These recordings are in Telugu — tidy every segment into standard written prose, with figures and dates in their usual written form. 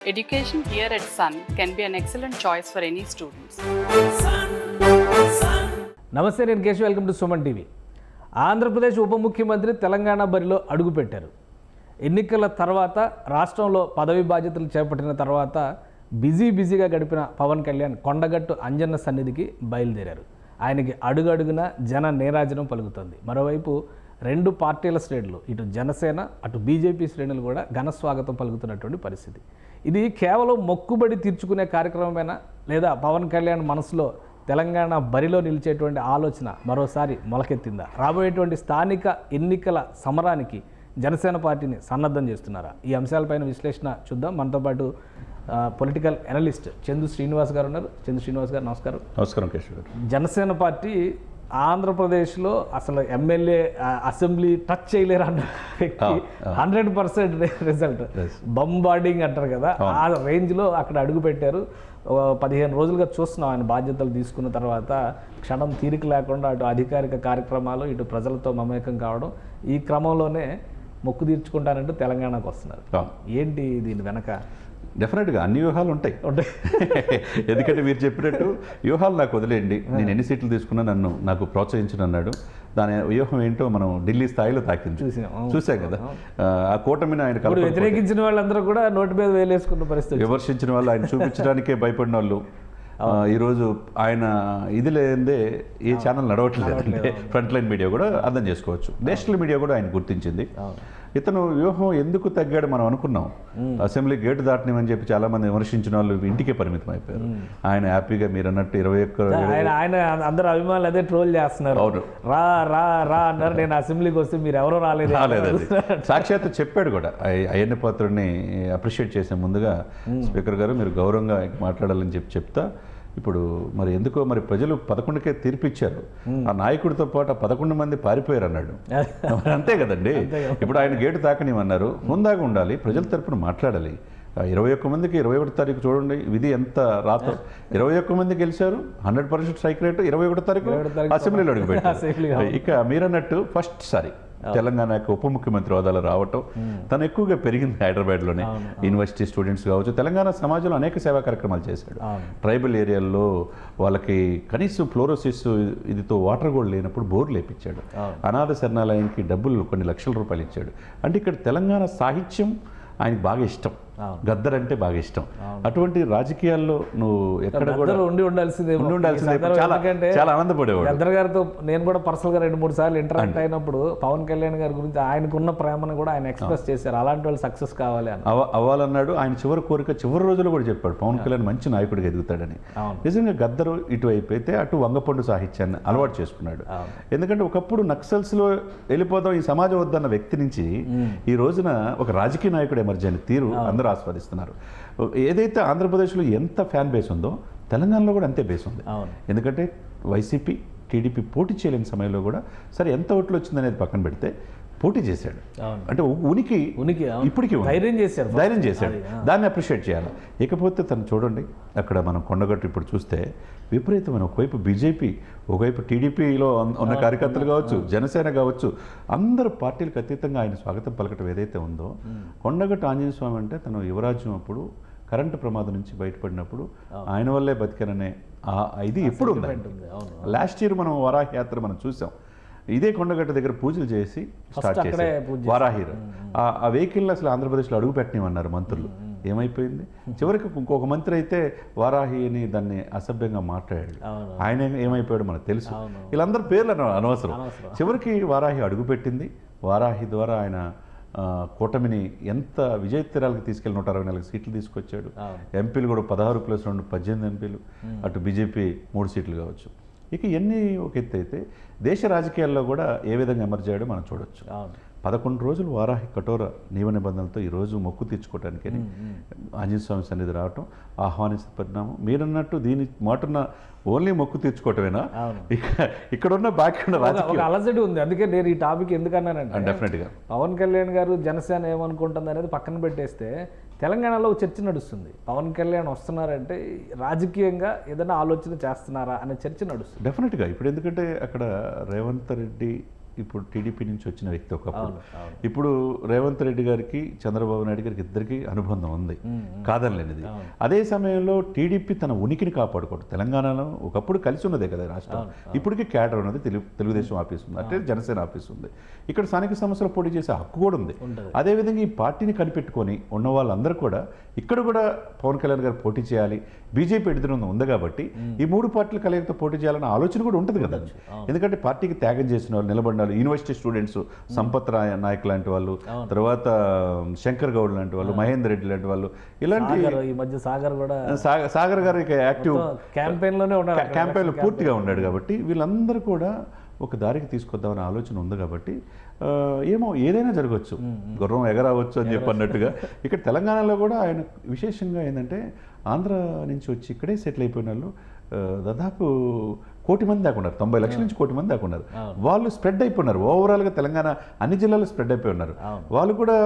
Education here at Sun can be an excellent choice for any students. నమస్తే, నేను Keshav. Welcome to Suman TV. Andhra Pradesh ఉప ముఖ్యమంత్రి తెలంగాణ బరిలో అడుగుపెట్టారు. ఎన్నికల తర్వాత రాష్ట్రంలో పదవి బాధ్యతలు చేపట్టిన తర్వాత బిజీగా గడిపిన పవన్ కళ్యాణ్ కొండగట్టు అంజన్న సన్నిధికి బయలుదేరారు. ఆయనకి అడుగడుగున జన నీరాజనం పలుకుతుంది. మరోవైపు రెండు పార్టీల శ్రేణులు, ఇటు జనసేన అటు బీజేపీ శ్రేణులు కూడా ఘన స్వాగతం పలుకుతున్నటువంటి పరిస్థితి. ఇది కేవలం మొక్కుబడి తీర్చుకునే కార్యక్రమమేనా, లేదా పవన్ కళ్యాణ్ మనసులో తెలంగాణ బరిలో నిలిచేటువంటి ఆలోచన మరోసారి మొలకెత్తిందా? రాబోయేటువంటి స్థానిక ఎన్నికల సమరానికి జనసేన పార్టీని సన్నద్ధం చేస్తున్నారా? ఈ అంశాలపైన విశ్లేషణ చూద్దాం. మనతో పాటు పొలిటికల్ అనలిస్ట్ చందు శ్రీనివాస్ గారు ఉన్నారు. చందు శ్రీనివాస్ గారు నమస్కారం. నమస్కారం కేశవ్ గారు. జనసేన పార్టీ ఆంధ్రప్రదేశ్లో అసలు ఎమ్మెల్యే అసెంబ్లీ టచ్ చేయలేరు అన్న వ్యక్తి 100% రిజల్ట్, బంబార్డింగ్ అంటారు కదా, ఆ రేంజ్లో అక్కడ అడుగు పెట్టారు. 15 రోజులుగా చూస్తున్నాం ఆయన బాధ్యతలు తీసుకున్న తర్వాత క్షణం తీరిక లేకుండా అటు అధికారిక కార్యక్రమాలు ఇటు ప్రజలతో మమేకం కావడం. ఈ క్రమంలోనే మొక్కు తీర్చుకుంటానంటూ తెలంగాణకు వస్తున్నారు. ఏంటి దీని వెనక? డెఫినెట్గా అన్ని వ్యూహాలు ఉంటాయి. ఎందుకంటే మీరు చెప్పినట్టు వ్యూహాలు నాకు వదిలేయండి, నేను ఎన్ని సీట్లు తీసుకున్నా నాకు ప్రోత్సహించను అన్నాడు. దాని వ్యూహం ఏంటో మనం ఢిల్లీ స్థాయిలో తాకింది, చూసాం కదా. ఆ కూటమిని ఆయన వ్యతిరేకించిన వాళ్ళందరూ కూడా నోటి మీద వేలేసుకున్న పరిస్థితి, విమర్శించిన వాళ్ళు ఆయన చూపించడానికే భయపడిన వాళ్ళు ఈరోజు ఆయన ఇది లేదే ఏ ఛానల్ నడవట్లేదు. ఫ్రంట్ లైన్ మీడియా కూడా అర్థం చేసుకోవచ్చు, నేషనల్ మీడియా కూడా ఆయన గుర్తించింది. ఇతను వ్యూహం ఎందుకు తగ్గాడు మనం అనుకున్నాం. అసెంబ్లీ గేటు దాటనివని చెప్పి చాలా మంది విమర్శించిన వాళ్ళు ఇంటికే పరిమితం అయిపోయారు. ఆయన హ్యాపీగా మీరు అన్నట్టు 21 ఆయన అందరు అభిమానులు అదే ట్రోల్ చేస్తున్నారు. అవును, రా రా రా అన్నారు. నేను అసెంబ్లీకి వస్తే మీరు ఎవరో రాలేదు. సాక్షాత్ చెప్పాడు కూడా. అయ్యన్న పాత్రుడిని అప్రిషియేట్ చేసే ముందుగా స్పీకర్ గారు మీరు గౌరవంగా మాట్లాడాలని చెప్తా. ఇప్పుడు మరి ఎందుకో మరి ప్రజలు 11కే తీర్పిచ్చారు. ఆ నాయకుడితో పాటు 11 మంది పారిపోయారు అన్నాడు. అంతే కదండి. ఇప్పుడు ఆయన గేటు తాకనివన్నారు, హుందాగా ఉండాలి, ప్రజల తరపున మాట్లాడాలి. 21 మందికి 21 తారీఖు చూడండి, విధి ఎంత రాత. 21 మంది గెలిచారు, 100% స్ట్రైక్ రేటు. 21 తారీఖు అసెంబ్లీలో అడుగుపెట్టారు. ఇక మీరన్నట్టు ఫస్ట్ సారి తెలంగాణకు ఉప ముఖ్యమంత్రి హోదాలో రావటం తను ఎక్కువగా పెరిగింది. హైదరాబాద్లోనే యూనివర్సిటీ స్టూడెంట్స్ కావచ్చు, తెలంగాణ సమాజంలో అనేక సేవా కార్యక్రమాలు చేశాడు. ట్రైబల్ ఏరియాల్లో వాళ్ళకి కనీసం ఫ్లోరోసిస్ ఇదితో వాటర్ కూడా లేనప్పుడు బోర్లు వేయించాడు. అనాథ శరణాలయానికి డబ్బులు కొన్ని లక్షల రూపాయలు ఇచ్చాడు. అంటే ఇక్కడ తెలంగాణ సాహిత్యం ఆయనకు బాగా ఇష్టం, గద్దర్ అంటే బాగా ఇష్టం. అటువంటి రాజకీయాల్లో నువ్వు ఎక్కడ కూడా ఉండి ఉండాల్సిందే. చాలా ఆనందపడేవాడు. గద్దర్ గారితో నేను కూడా పర్సనల్ గా 2-3 సార్లు ఇంటరాక్ట్ అయినప్పుడు పవన్ కళ్యాణ్ గారి గురించి ఆయనకున్న ప్రేమను కూడా ఆయన ఎక్స్ప్రెస్ చేశారు. అలాంటి వాళ్ళు సక్సెస్ కావాలి అని అవ్వాలన్నాడు. ఆయన చివరి కోరిక చివరి రోజులు కూడా చెప్పాడు, పవన్ కళ్యాణ్ మంచి నాయకుడిగా ఎదుగుతాడని. నిజంగా గద్దరు ఇటువైపు అయితే అటు వంగపండు సాహిత్యాన్ని అలవాటు చేసుకున్నాడు. ఎందుకంటే ఒకప్పుడు నక్సల్స్లో వెళ్ళిపోదాం ఈ సమాజం వద్దన్న వ్యక్తి నుంచి ఈ రోజున ఒక రాజకీయ నాయకుడు ఎమర్జీ అయిన తీరు అందరూ ఆస్వాదిస్తున్నారు. ఏదైతే ఆంధ్రప్రదేశ్లో ఎంత ఫ్యాన్ బేస్ ఉందో తెలంగాణలో కూడా అంతే బేస్ ఉంది. ఎందుకంటే వైసీపీ టీడీపీ పోటీ చేయలేని సమయంలో కూడా సరే ఎంత ఓట్లు వచ్చిందనేది పక్కన పెడితే పోటీ చేశాడు. అంటే ఉనికి ఇప్పటికీ ధైర్యం చేశాడు. దాన్ని అప్రిషియేట్ చేయాలి. ఇకపోతే తను చూడండి, అక్కడ మనం కొండగట్టు ఇప్పుడు చూస్తే విపరీతమైన ఒకవైపు బీజేపీ, ఒకవైపు టీడీపీలో ఉన్న కార్యకర్తలు కావచ్చు, జనసేన కావచ్చు, అందరూ పార్టీలకు అతీతంగా ఆయన స్వాగతం పలకటం ఏదైతే ఉందో. కొండగట్టు ఆంజనేయ స్వామి అంటే తను యువరాజ్యం అప్పుడు కరెంటు ప్రమాదం నుంచి బయటపడినప్పుడు ఆయన వల్లే బతికాననే ఇది ఇప్పుడు ఉంది. లాస్ట్ ఇయర్ మనం వరాహి యాత్ర మనం చూసాం. ఇదే కొండగట్ట దగ్గర పూజలు చేసి స్టార్ట్ చేశారు వారాహిరు. ఆ వెహికల్ని అసలు ఆంధ్రప్రదేశ్లో అడుగు పెట్టనివన్నారు మంత్రులు. ఏమైపోయింది? చివరికి ఇంకొక మంత్రి అయితే వారాహి అని దాన్ని అసభ్యంగా మాట్లాడాడు. ఆయన ఏమైపోయాడు మనకు తెలుసు. వీళ్ళందరూ పేర్లు అనవసరం. చివరికి వారాహి అడుగుపెట్టింది. వారాహి ద్వారా ఆయన కూటమిని ఎంత విజయ తీరాలకు తీసుకెళ్ళి 164 సీట్లు తీసుకొచ్చాడు. ఎంపీలు కూడా 16+2 18 ఎంపీలు. అటు బీజేపీ 3 సీట్లు కావచ్చు. ఇక ఇవన్నీ ఒక ఎత్తు అయితే దేశ రాజకీయాల్లో కూడా ఏ విధంగా ఎమర్జ్ అయ్యాడో మనం చూడొచ్చు. 11 రోజులు వారాహి కఠోర నియమ నిబంధనలతో ఈరోజు మొక్కు తీర్చుకోవడానికి ఆంజనేయ స్వామి సన్నిధి రావటం ఆహ్వానించిన పరిణామం. మీరన్నట్టు దీని మాటున్న ఓన్లీ మొక్కు తీర్చుకోవటమేనా? ఇక్కడున్న బాకీ ఉన్న రాజకీయ అలజడి ఉంది. అందుకే నేను ఈ టాపిక్ ఎందుకన్నానంటే, డెఫినెట్గా పవన్ కళ్యాణ్ గారు జనసేన ఏమనుకుంటుంది అనేది పక్కన పెట్టేస్తే తెలంగాణలో చర్చ నడుస్తుంది. పవన్ కళ్యాణ్ వస్తున్నారంటే రాజకీయంగా ఏదైనా ఆలోచన చేస్తున్నారా అనే చర్చ నడుస్తుంది డెఫినెట్గా. ఇప్పుడు ఎందుకంటే అక్కడ రేవంత్ రెడ్డి ఇప్పుడు టీడీపీ నుంచి వచ్చిన వ్యక్తి ఒకప్పుడు. ఇప్పుడు రేవంత్ రెడ్డి గారికి చంద్రబాబు నాయుడు గారికి ఇద్దరికి అనుబంధం ఉంది, కాదనలేనిది. అదే సమయంలో టీడీపీ తన ఉనికిని కాపాడుకోవడం. తెలంగాణలో ఒకప్పుడు కలిసి ఉన్నదే కదా రాష్ట్రం, ఇప్పటికీ క్యాడర్ ఉన్నది, తెలుగుదేశం ఆఫీస్ ఉంది, అంటే జనసేన ఆఫీస్ ఉంది. ఇక్కడ స్థానిక సంస్థలు పోటీ చేసే హక్కు కూడా ఉంది. అదేవిధంగా ఈ పార్టీని కనిపెట్టుకొని ఉన్న వాళ్ళందరూ కూడా ఇక్కడ కూడా పవన్ కళ్యాణ్ గారు పోటీ చేయాలి, బీజేపీ ఎదురుంది ఉంది కాబట్టి ఈ మూడు పార్టీలు కలయికతో పోటీ చేయాలన్న ఆలోచన కూడా ఉంటుంది కదా. ఎందుకంటే పార్టీకి త్యాగం చేసిన వాళ్ళు, నిలబడిన వాళ్ళు, యూనివర్సిటీ స్టూడెంట్స్, సంపత్ నాయక్ లాంటి వాళ్ళు, తర్వాత శంకర్ గౌడ్ లాంటి వాళ్ళు, మహేందర్ రెడ్డి లాంటి వాళ్ళు, ఇలాంటి ఈ మధ్య సాగర్ కూడా సాగర్ గారు ఇక యాక్టివ్ క్యాంపెయిన్లోనే క్యాంపెయిన్లో పూర్తిగా ఉన్నాడు కాబట్టి వీళ్ళందరూ కూడా ఒక దారికి తీసుకొద్దామనే ఆలోచన ఉంది కాబట్టి ఏమో ఏదైనా జరగవచ్చు, గుర్రం ఎగరవచ్చు అని చెప్పన్నట్టుగా. ఇక్కడ తెలంగాణలో కూడా ఆయన విశేషంగా ఏంటంటే ఆంధ్ర నుంచి వచ్చి ఇక్కడే సెటిల్ అయిపోయిన వాళ్ళు దాదాపు 1 కోటి మంది దాకా ఉన్నారు, 90 లక్షల నుంచి 1 కోటి మంది దాకా ఉన్నారు. వాళ్ళు స్ప్రెడ్ అయిపోయినారు, ఓవరాల్గా తెలంగాణ అన్ని జిల్లాల్లో స్ప్రెడ్ అయిపోయి ఉన్నారు. వాళ్ళు కూడా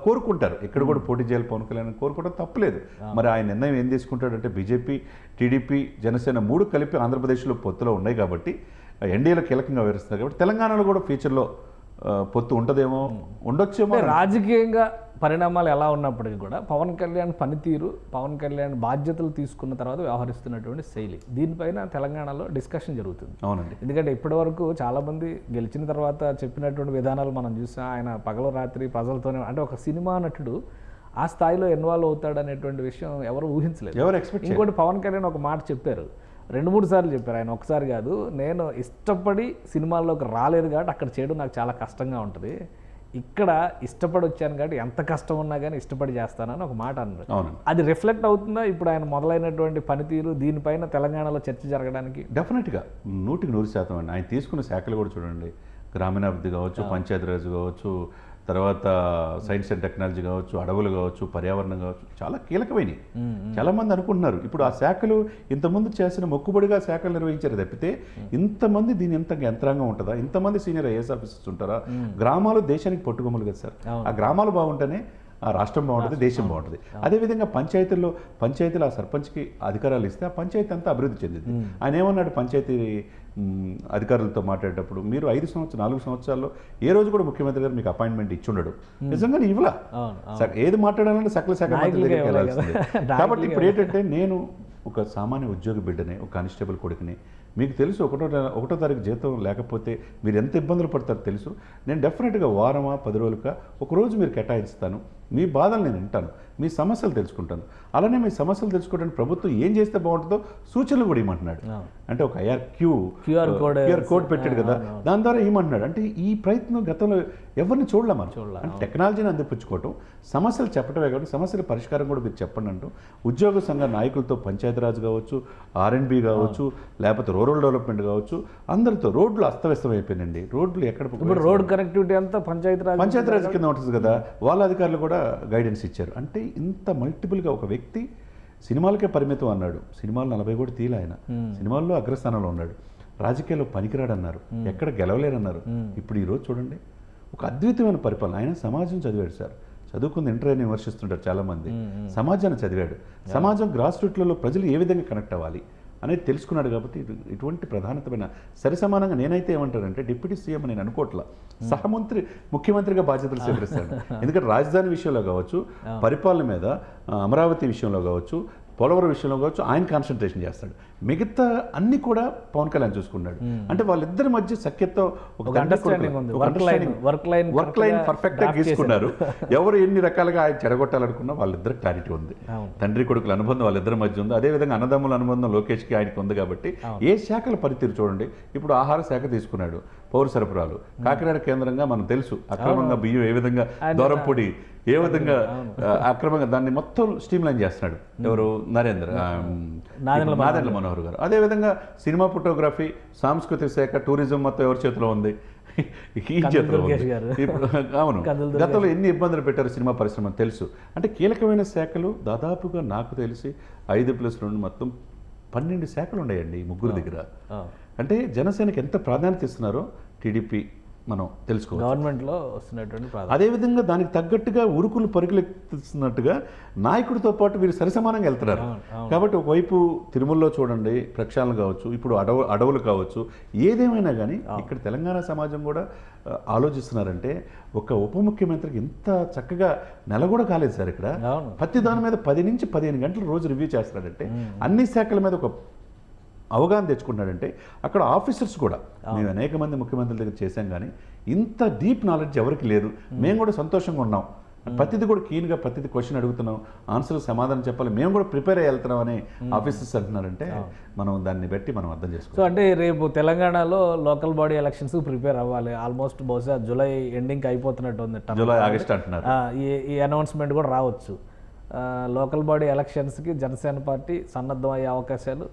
కోరుకుంటారు ఇక్కడ కూడా పోటీ చేయాలి పవన్ కళ్యాణ్ కోరుకోవడం తప్పలేదు. మరి ఆయన నిర్ణయం ఏం తీసుకుంటాడంటే బీజేపీ, టీడీపీ, జనసేన 3 కలిపి ఆంధ్రప్రదేశ్లో పొత్తులో ఉన్నాయి కాబట్టి, ఎన్డీఏలో కీలకంగా వ్యవహరిస్తున్నారు కాబట్టి తెలంగాణలో కూడా ఫ్యూచర్లో పొత్తు ఉంటుందేమో, ఉండొచ్చేమో. రాజకీయంగా పరిణామాలు ఎలా ఉన్నప్పటికీ కూడా పవన్ కళ్యాణ్ పనితీరు, పవన్ కళ్యాణ్ బాధ్యతలు తీసుకున్న తర్వాత వ్యవహరిస్తున్నటువంటి శైలి, దీనిపైన తెలంగాణలో డిస్కషన్ జరుగుతుంది. అవునండి. ఎందుకంటే ఇప్పటివరకు చాలామంది గెలిచిన తర్వాత చెప్పినటువంటి విధానాలు మనం చూసాం. ఆయన పగలు రాత్రి ప్రజలతోనే, అంటే ఒక సినిమా నటుడు ఆ స్థాయిలో ఇన్వాల్వ్ అవుతాడు అనేటువంటి విషయం ఎవరు ఊహించలేదు, ఎవరు ఎక్స్పెక్ట్. ఇంకోటి పవన్ కళ్యాణ్ ఒక మాట చెప్పారు, 2-3 సార్లు చెప్పారు ఆయన, ఒకసారి కాదు. నేను ఇష్టపడి సినిమాల్లోకి రాలేదు కాబట్టి అక్కడ చేయడం నాకు చాలా కష్టంగా ఉంటుంది, ఇక్కడ ఇష్టపడి వచ్చాను కాబట్టి ఎంత కష్టం ఉన్నా కానీ ఇష్టపడి చేస్తానని ఒక మాట అన్నారు. అది రిఫ్లెక్ట్ అవుతుందా ఇప్పుడు ఆయన మొదలైనటువంటి పనితీరు దీనిపైన తెలంగాణలో చర్చ జరగడానికి? డెఫినెట్గా 100% అండి. ఆయన తీసుకున్న శాఖలు కూడా చూడండి, గ్రామీణాభివృద్ధి కావచ్చు, పంచాయతీరాజ్ కావచ్చు, తర్వాత సైన్స్ అండ్ టెక్నాలజీ కావచ్చు, అడవులు కావచ్చు, పర్యావరణం కావచ్చు, చాలా కీలకమైనవి. చాలామంది అనుకుంటున్నారు ఇప్పుడు ఆ శాఖలు ఇంతకుముందు చేసిన మొక్కుబడిగా శాఖలు నిర్వహించారు తప్పితే ఇంతమంది దీని ఎంత యంత్రాంగం ఉంటుందా, ఇంతమంది సీనియర్ ఐఏఎస్ ఆఫీసర్స్ ఉంటారా? గ్రామాలు దేశానికి పట్టుకొమ్మలు కదా సార్, ఆ గ్రామాలు బాగుంటేనే ఆ రాష్ట్రం బాగుంటుంది, దేశం బాగుంటుంది. అదేవిధంగా పంచాయతీలు ఆ సర్పంచ్కి అధికారాలు ఇస్తే ఆ పంచాయతీ అంతా అభివృద్ధి చెందింది. ఆయన ఏమన్నాడు పంచాయతీ అధికారులతో మాట్లాడేటప్పుడు, మీరు 4 సంవత్సరాల్లో ఏ రోజు కూడా ముఖ్యమంత్రి గారు మీకు అపాయింట్మెంట్ ఇచ్చి ఉండడు. నిజంగా ఇవ్వలా, ఏది మాట్లాడాలంటే సకల శాఖ మంత్రి దగ్గరికి వెళ్ళాల్సిందే. కాబట్టి ఇప్పుడు ఏంటంటే నేను ఒక సామాన్య ఉద్యోగి బిడ్డనే, ఒక కానిస్టేబుల్ కొడుకుని, మీకు తెలుసు 1వ తారీఖు జీతం లేకపోతే మీరు ఎంత ఇబ్బందులు పడతారో తెలుసు. నేను డెఫినెట్గా వారమా 10 రోజులుగా ఒకరోజు మీరు కేటాయిస్తాను, మీ బాధలు నేను వింటాను, మీ సమస్యలు తెలుసుకుంటాను. అలానే మీ సమస్యలు తెలుసుకోవడానికి ప్రభుత్వం ఏం చేస్తే బాగుంటుందో సూచనలు కూడా ఇవ్వమంటున్నాడు. అంటే ఒక క్యూఆర్ కోడ్ పెట్టాడు కదా, దాని ద్వారా ఏమంటున్నాడు అంటే ఈ ప్రయత్నం గతంలో ఎవరిని చూడలేమా, అంటే టెక్నాలజీని అందిపుచ్చుకోవటం, సమస్యలు చెప్పటమే కాబట్టి సమస్యల పరిష్కారం కూడా మీరు చెప్పండి అంటూ ఉద్యోగ సంఘ నాయకులతో పంచాయతీరాజ్ కావచ్చు, R&B కావచ్చు, లేకపోతే రూరల్ డెవలప్మెంట్ కావచ్చు, అందరితో రోడ్లు అస్తవ్యస్తం అయిపోయినండి. రోడ్లు ఎక్కడ రోడ్ కనెక్టివిటీ అంతా పంచాయతీరాజ్ కింద ఉంటుంది కదా, వాళ్ళ అధికారులు కూడా గైడెన్స్ ఇచ్చారు. అంటే ఇంత మల్టిపుల్గా ఒక వ్యక్తి సినిమాలకే పరిమితం అన్నాడు, సినిమాలు 40 కూడా తీల, ఆయన సినిమాల్లో అగ్రస్థానంలో ఉన్నాడు, రాజకీయాల్లో పనికిరాడన్నారు, ఎక్కడ గెలవలేరన్నారు. ఇప్పుడు ఈరోజు చూడండి ఒక అద్భుతమైన పరిపాలన. ఆయన సమాజం చదివాడు సార్, చదువుకుంది ఇంటర్ అని విమర్శిస్తుంటారు చాలామంది, సమాజాన్ని చదివాడు, సమాజం గ్రాస్ రూట్లలో ప్రజలు ఏ విధంగా కనెక్ట్ అవ్వాలి అనేది తెలుసుకున్నాడు. కాబట్టి ఇటువంటి ప్రధానతమైన సరిసమానంగా నేనైతే ఏమంటానంటే డిప్యూటీ సీఎం నేను అనుకోవట్లా, ముఖ్యమంత్రిగా బాధ్యతలు స్వీకరిస్తాడు. ఎందుకంటే రాజధాని విషయంలో కావచ్చు, పరిపాలన మీద, అమరావతి విషయంలో కావచ్చు, పోలవరం విషయంలో కావచ్చు ఆయన కాన్సన్ట్రేషన్ చేస్తాడు. మిగతా అన్ని కూడా పవన్ కళ్యాణ్ చూసుకున్నాడు. అంటే వాళ్ళిద్దరి మధ్య సఖ్యతో ఒక వర్క్ లైన్ పర్ఫెక్ట్గా గీసుకున్నారు. ఎవరు ఎన్ని రకాలుగా ఆయన చెడగొట్టాలనుకున్నా వాళ్ళిద్దరు క్లారిటీ ఉంది. తండ్రి కొడుకుల అనుబంధం వాళ్ళిద్దరి మధ్య ఉంది. అదేవిధంగా అన్నదమ్ముల అనుబంధం లోకేష్కి ఆయనకి ఉంది. కాబట్టి ఏ శాఖల పనితీరు చూడండి, ఇప్పుడు ఆహార శాఖ తీసుకున్నాడు, పౌర సరఫరాలు, కాకినాడ కేంద్రంగా మనం తెలుసు అక్రమంగా బియ్యం ఏ విధంగా, దూరంపొడి ఏ విధంగా అక్రమంగా దాన్ని మొత్తం స్ట్రీమ్ లైన్ చేస్తున్నాడు. ఎవరు? నాదెండ్ల మనోహర్ గారు. అదేవిధంగా సినిమా ఫోటోగ్రఫీ, సాంస్కృతిక శాఖ, టూరిజం మొత్తం ఎవరి చేతిలో ఉంది? ఈ చేతిలో ఉంది. ఇప్పుడు అవును, గతంలో ఎన్ని ఇబ్బందులు పెట్టారు సినిమా పరిశ్రమ తెలుసు. అంటే కీలకమైన శాఖలు దాదాపుగా నాకు తెలిసి 5+2 మొత్తం 12 శాఖలు ఉన్నాయండి ఈ ముగ్గురు దగ్గర. అంటే జనసేనకి ఎంత ప్రాధాన్యత ఇస్తున్నారో టీడీపీ, మనం తెలుసుకోవచ్చు. గవర్నమెంట్లో వస్తున్నటువంటి ప్రాధాన్యత. అదేవిధంగా దానికి తగ్గట్టుగా ఉరుకులు పరుగులెత్తుతున్నట్టుగా నాయకుడితో పాటు వీరు సరిసమానంగా వెళ్తున్నారు. కాబట్టి ఒకవైపు తిరుమలలో చూడండి ప్రక్షాళన కావచ్చు, ఇప్పుడు అడవులు కావచ్చు, ఏదేమైనా కానీ ఇక్కడ తెలంగాణ సమాజం కూడా ఆలోచిస్తున్నారంటే ఒక ఉప ముఖ్యమంత్రికి ఇంత చక్కగా నెల కూడా కాలేదు సార్. ఇక్కడ ప్రతి దాని మీద 10 నుంచి 15 గంటలు రోజు రివ్యూ చేస్తున్నాడంటే, అన్ని శాఖల మీద ఒక అవగాహన తెచ్చుకుంటాడంటే, అక్కడ ఆఫీసర్స్ కూడా మేము అనేక మంది ముఖ్యమంత్రుల దగ్గర చేశాం కానీ ఇంత డీప్ నాలెడ్జ్ ఎవరికి లేదు. మేము కూడా సంతోషంగా ఉన్నాం. ప్రతిదీ కూడా క్లీన్గా ప్రతిదీ క్వశ్చన్ అడుగుతున్నాం, ఆన్సర్ సమాధానం చెప్పాలి, మేము కూడా ప్రిపేర్ అయ్యి వెళ్తున్నాం అని ఆఫీసర్స్ అంటున్నారంటే మనం దాన్ని బట్టి మనం అర్థం చేసుకోవాలి. సో అంటే రేపు తెలంగాణలో లోకల్ బాడీ ఎలక్షన్స్ ప్రిపేర్ అవ్వాలి. ఆల్మోస్ట్ బహుశా జూలై ఎండింగ్కి అయిపోతున్నట్టు ఉంది, జూలై ఆగస్ట్ అంటున్నారు. ఈ అనౌన్స్మెంట్ కూడా రావచ్చు. లోకల్ బాడీ ఎలక్షన్స్కి జనసేన పార్టీ సన్నద్ధం అయ్యే అవకాశాలు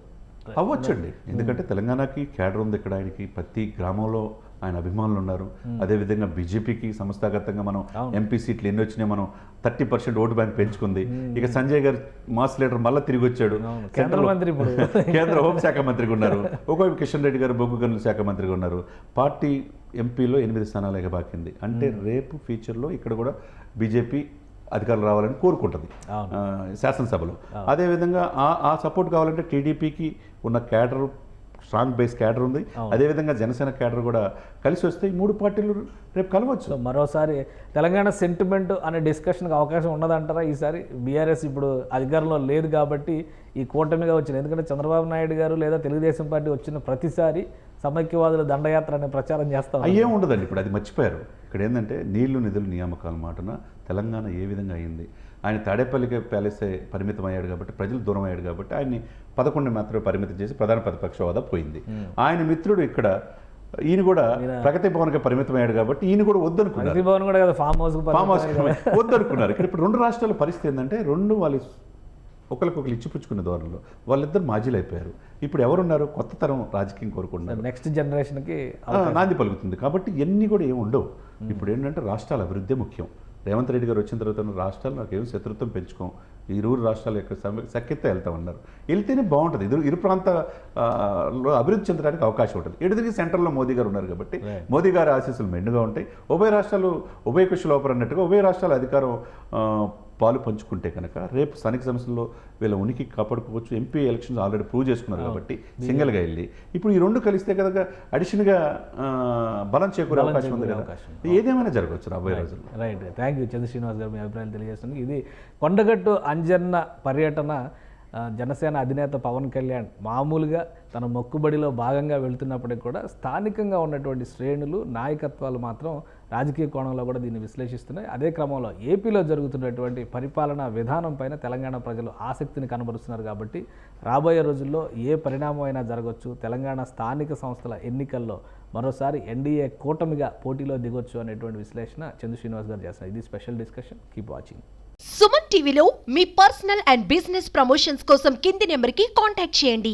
అవ్వచ్చండి. ఎందుకంటే తెలంగాణకి క్యాడర్ ఉంది. ఇక్కడ ఆయనకి ప్రతి గ్రామంలో ఆయన అభిమానులు ఉన్నారు. అదేవిధంగా బీజేపీకి సంస్థాగతంగా మనం ఎంపీ సీట్లు ఎన్ని వచ్చినాయి, మనం 30% ఓటు బ్యాంక్ పెంచుకుంది. ఇక సంజయ్ గారు మాస్ లీడర్ మళ్ళీ తిరిగి వచ్చాడు, కేంద్ర మంత్రి, ఇప్పుడు కేంద్ర హోంశాఖ మంత్రిగా ఉన్నారు. ఒకవైపు కిషన్ రెడ్డి గారు బొగ్గు గనుల శాఖ మంత్రిగా ఉన్నారు. పార్టీ ఎంపీలో 8 స్థానాలు ఎగబాకింది. అంటే రేపు ఫ్యూచర్లో ఇక్కడ కూడా బీజేపీ అధికారులు రావాలని కోరుకుంటుంది శాసనసభలో. అదేవిధంగా ఆ సపోర్ట్ కావాలంటే టీడీపీకి ఉన్న క్యాడర్, స్ట్రాంగ్ బేస్ క్యాడర్ ఉంది. అదేవిధంగా జనసేన క్యాడర్ కూడా కలిసి వస్తే ఈ 3 పార్టీలు రేపు కలవచ్చు. మరోసారి తెలంగాణ సెంటిమెంట్ అనే డిస్కషన్కి అవకాశం ఉన్నదంటారా ఈసారి? బీఆర్ఎస్ ఇప్పుడు అధికారంలో లేదు కాబట్టి ఈ కూటమిగా వచ్చింది. ఎందుకంటే చంద్రబాబు నాయుడు గారు లేదా తెలుగుదేశం పార్టీ వచ్చిన ప్రతిసారి సమైక్యవాదుల దండయాత్ర అనే ప్రచారం చేస్తాం. అయ్యే ఉండదండి, ఇప్పుడు అది మర్చిపోయారు. ఇక్కడ ఏంటంటే నీళ్లు నిధులు నియామకాల మాటన తెలంగాణ ఏ విధంగా అయింది. ఆయన తాడేపల్లికి ప్యాలెస్ పరిమితం అయ్యాడు కాబట్టి, ప్రజలు దూరం అయ్యాడు కాబట్టి ఆయన్ని 11 మాత్రమే పరిమితం చేసి ప్రధాన ప్రతిపక్ష హోదా పోయింది. ఆయన మిత్రుడు ఇక్కడ ఈయన కూడా ప్రగతి భవన్కి పరిమితం అయ్యాడు కాబట్టి ఈయన కూడా వద్దనుకున్నారు, ఫామ్ హౌస్ వద్దనుకున్నారు. ఇక్కడ ఇప్పుడు 2 రాష్ట్రాల పరిస్థితి ఏంటంటే, వాళ్ళు ఒకరికొకరు ఇచ్చిపుచ్చుకునే ధోరణిలో వాళ్ళిద్దరు మాజీలు అయిపోయారు. ఇప్పుడు ఎవరున్నారు? కొత్త తరం రాజకీయం కోరుకుంటున్నారు, నెక్స్ట్ జనరేషన్కి నాంది పలుకుతుంది. కాబట్టి ఇవన్నీ కూడా ఏమి ఉండవు. ఇప్పుడు ఏంటంటే రాష్ట్రాల అభివృద్ధి ముఖ్యం. రేవంత్ రెడ్డి గారు వచ్చిన తర్వాత రాష్ట్రాలు నాకేం శత్రుత్వం పెంచుకోం, ఇరువురు రాష్ట్రాల యొక్క సఖ్యత వెళ్తామన్నారు. వెళ్తేనే బాగుంటుంది. ఇరు ప్రాంతాల్లో అభివృద్ధి చెందడానికి అవకాశం ఉంటుంది. ఎదురుగా సెంట్రల్లో మోదీ గారు ఉన్నారు కాబట్టి మోదీ గారి ఆశీస్సులు మెండుగా ఉంటాయి. ఉభయ రాష్ట్రాలు ఉభయ కుశలోపర్ అన్నట్టుగా ఉభయ రాష్ట్రాల అధికారం పాలు పంచుకుంటే కనుక రేపు స్థానిక సంస్థల్లో వీళ్ళ ఉనికి కాపాడుకోవచ్చు. ఎంపీ ఎలక్షన్స్ ఆల్రెడీ ప్రూవ్ చేసుకున్నారు కాబట్టి సింగిల్గా వెళ్ళి ఇప్పుడు ఈ 2 కలిస్తే కనుక అడిషన్గా బలం చేకూరే అవకాశం ఉంది కదా. ఏదేమైనా జరగవచ్చు రాబోయే రోజుల్లో. రైట్, థ్యాంక్ యూ చంద్ర శ్రీనివాస్ గారు, మీ అభిప్రాయాలు తెలియజేస్తుంది. ఇది కొండగట్టు అంజన్న పర్యటన. జనసేన అధినేత పవన్ కళ్యాణ్ మామూలుగా తన మొక్కుబడిలో భాగంగా వెళ్తున్నప్పటికీ కూడా స్థానికంగా ఉన్నటువంటి శ్రేణులు, నాయకత్వాలు మాత్రం రాజకీయ కోణంలో కూడా దీన్ని విశ్లేషిస్తున్నాయి. అదే క్రమంలో ఏపీలో జరుగుతున్నటువంటి పరిపాలనా విధానం పైన తెలంగాణ ప్రజలు ఆసక్తిని కనబరుస్తున్నారు. కాబట్టి రాబోయే రోజుల్లో ఏ పరిణామం అయినా జరగవచ్చు. తెలంగాణ స్థానిక సంస్థల ఎన్నికల్లో మరోసారి ఎన్డీఏ కూటమిగా పోటీలో దిగొచ్చు అనేటువంటి విశ్లేషణ చంద్ర శ్రీనివాస్ గారు చేస్తున్నారు. ఇది special discussion. Keep watching. Suman టీవీలో మీ పర్సనల్ అండ్ బిజినెస్ ప్రమోషన్స్ కోసం కింది నెంబర్కి కాంటాక్ట్ చేయండి.